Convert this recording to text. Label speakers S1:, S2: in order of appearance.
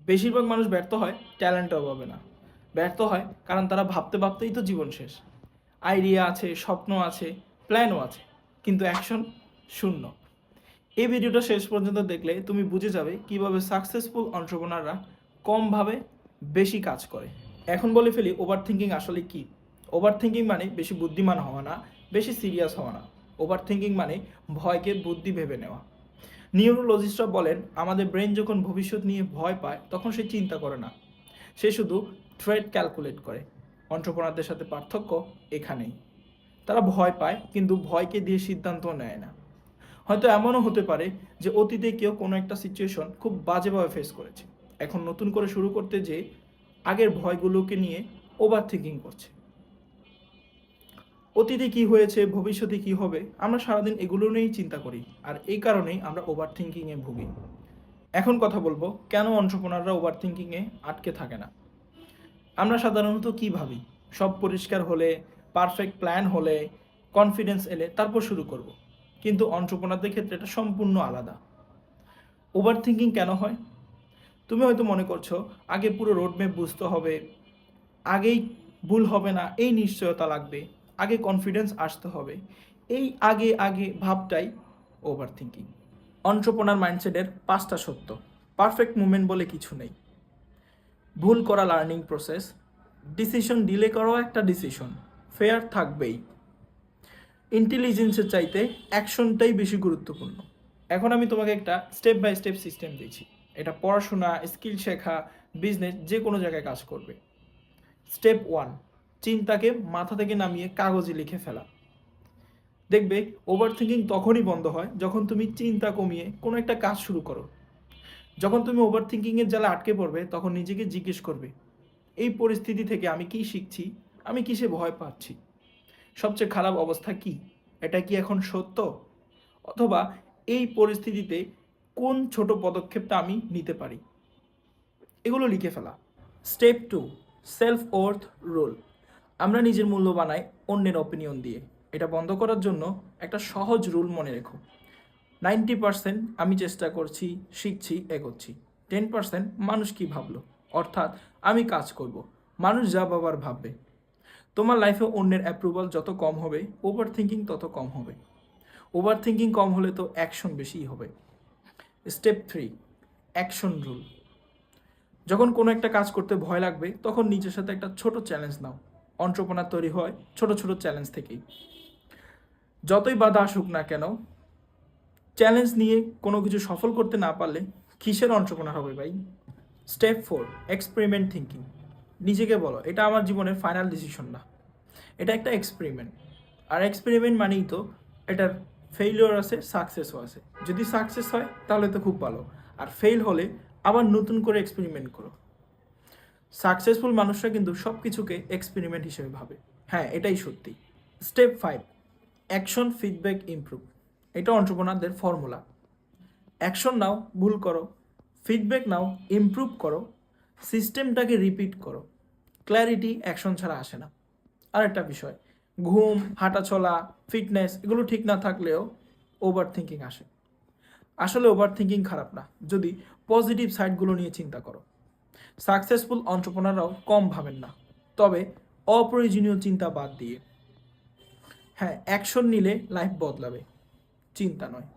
S1: বেশিরভাগ মানুষ ব্যর্থ হয় ট্যালেন্টের অভাবে না, ব্যর্থ হয় কারণ তারা ভাবতে ভাবতেই তো জীবন শেষ। আইডিয়া আছে, স্বপ্ন আছে, প্ল্যানও আছে, কিন্তু অ্যাকশন শূন্য। এই ভিডিওটা শেষ পর্যন্ত দেখলে তুমি বুঝে যাবে কিভাবে সাকসেসফুল এন্টারপ্রেনাররা কম ভাবে বেশি কাজ করে। এখন বলে ফেলি ওভার থিঙ্কিং আসলে কি। ওভার থিঙ্কিং মানে বেশি বুদ্ধিমান হওয়া না, বেশি সিরিয়াস হওয়া না। ওভার থিঙ্কিং মানে ভয়কে বুদ্ধি ভেবে নেওয়া। নিউরোলজিস্টরা বলেন আমাদের ব্রেন যখন ভবিষ্যৎ নিয়ে ভয় পায় তখন সে চিন্তা করে না, সে শুধু থ্রেট ক্যালকুলেট করে। এন্টারপ্রেনারদের সাথে পার্থক্য এখানেই, তারা ভয় পায় কিন্তু ভয়কে দিয়ে সিদ্ধান্ত নেয় না। হয়তো এমনও হতে পারে যে অতীতে কেউ কোনো একটা সিচুয়েশন খুব বাজেভাবে ফেস করেছে, এখন নতুন করে শুরু করতে যে আগের ভয়গুলোকে নিয়ে ওভার থিঙ্কিং করছে। অতীতে কি হয়েছে, ভবিষ্যতে কি হবে, আমরা সারাদিন এগুলো নিয়েই চিন্তা করি, আর এই কারণেই আমরা ওভার থিঙ্কিংয়ে ভুগি। এখন কথা বলবো কেন এন্টারপ্রেনাররা ওভার থিঙ্কিংয়ে আটকে থাকে না। আমরা সাধারণত কি ভাবি, সব পরিষ্কার হলে, পারফেক্ট প্ল্যান হলে, কনফিডেন্স এলে তারপর শুরু করব। কিন্তু এন্টারপ্রেনারদের ক্ষেত্রে এটা সম্পূর্ণ আলাদা। ওভার থিঙ্কিং কেন হয়? তুমি হয়তো মনে করছো আগে পুরো রোডম্যাপ বুঝতে হবে, আগেই ভুল হবে না এই নিশ্চয়তা লাগবে, আগে কনফিডেন্স আসতে হবে। এই আগে আগে ভাবটাই ওভার থিঙ্কিং। এন্টারপ্রেনার মাইন্ডসেটের 5টা সত্য। পারফেক্ট মুভমেন্ট বলে কিছু নেই, ভুল করা লার্নিং প্রসেস, ডিসিশন ডিলে করাও একটা ডিসিশন, ফেয়ার থাকবেই, ইন্টেলিজেন্সের চাইতে অ্যাকশনটাই বেশি গুরুত্বপূর্ণ। এখন আমি তোমাকে একটা স্টেপ বাই স্টেপ সিস্টেম দিচ্ছি, এটা পড়াশোনা, স্কিল শেখা, বিজনেস যে কোনো জায়গায় কাজ করবে। স্টেপ 1, চিন্তাকে মাথা থেকে নামিয়ে কাগজে লিখে ফেলা। দেখবে ওভার থিঙ্কিং তখনই বন্ধ হয় যখন তুমি চিন্তা কমিয়ে কোনো একটা কাজ শুরু করো। যখন তুমি ওভার থিঙ্কিংয়ের জালে আটকে পড়বে তখন নিজেকে জিজ্ঞেস করবে, এই পরিস্থিতি থেকে আমি কি শিখছি, আমি কিসে ভয় পাচ্ছি, সবচেয়ে খারাপ অবস্থা কি, এটা কি এখন সত্য, অথবা এই পরিস্থিতিতে কোন ছোট পদক্ষেপটা আমি নিতে পারি, এগুলো লিখে ফেলা। Step 2, self worth rule. আমরা নিজের মূল্য বানাই অন্যের অপিনিয়ন দিয়ে। এটা বন্ধ করার জন্য একটা সহজ রুল মনে রেখো, 90% আমি চেষ্টা করছি, শিখছি, এগোচ্ছি, 10% মানুষ কি ভাবলো, অর্থাৎ আমি কাজ করব, মানুষ যা ভাবার ভাববে। তোমার লাইফে অন্যের অ্যাপ্রুভাল যত কম হবে ওভার থিঙ্কিং তত কম হবে। ওভার থিঙ্কিং কম হলে তো অ্যাকশন বেশিই হবে। Step 3, action rule. যখন কোনো একটা কাজ করতে ভয় লাগবে তখন নিজের সাথে একটা ছোট চ্যালেঞ্জ নাও। এন্টারপ্রেনার তৈরি হয় ছোট ছোট চ্যালেঞ্জ থেকেই। যতই বাধা আসুক না কেন, চ্যালেঞ্জ নিয়ে কোনো কিছু সফল করতে না পারলে কিসের এন্টারপ্রেনার হবে ভাই। Step 4, experiment thinking. নিজেকে বলো এটা আমার জীবনের ফাইনাল ডিসিশন না, এটা একটা এক্সপেরিমেন্ট। আর এক্সপেরিমেন্ট মানেই তো এটার ফেইলিওর আছে, সাকসেসও আছে। যদি সাকসেস হয় তাহলে তো খুব ভালো, আর ফেল হলে আবার নতুন করে এক্সপেরিমেন্ট করো। সাকসেসফুল মানুষরা কিন্তু সব কিছুকে এক্সপেরিমেন্ট হিসেবে ভাবে। হ্যাঁ, এটাই সত্যি। Step 5, action, feedback, improve. এটা এন্টারপ্রেনারদের ফর্মুলা। অ্যাকশন নাও, ভুল করো, ফিডব্যাক নাও, ইমপ্রুভ করো, সিস্টেমটাকে রিপিট করো। ক্ল্যারিটি অ্যাকশন ছাড়া আসে না। আর একটা বিষয়, ঘুম, হাঁটাচলা, ফিটনেস এগুলো ঠিক না থাকলেও ওভার থিঙ্কিং আসে। আসলে ওভার থিঙ্কিং খারাপ না যদি পজিটিভ সাইডগুলো নিয়ে চিন্তা করো। সাকসেসফুল এন্টারপ্রেনাররাও কম ভাবেন না, তবে অপ্রয়োজনীয় চিন্তা বাদ দিয়ে। হ্যাঁ, অ্যাকশন নিলে লাইফ বদলাবে, চিন্তা নয়।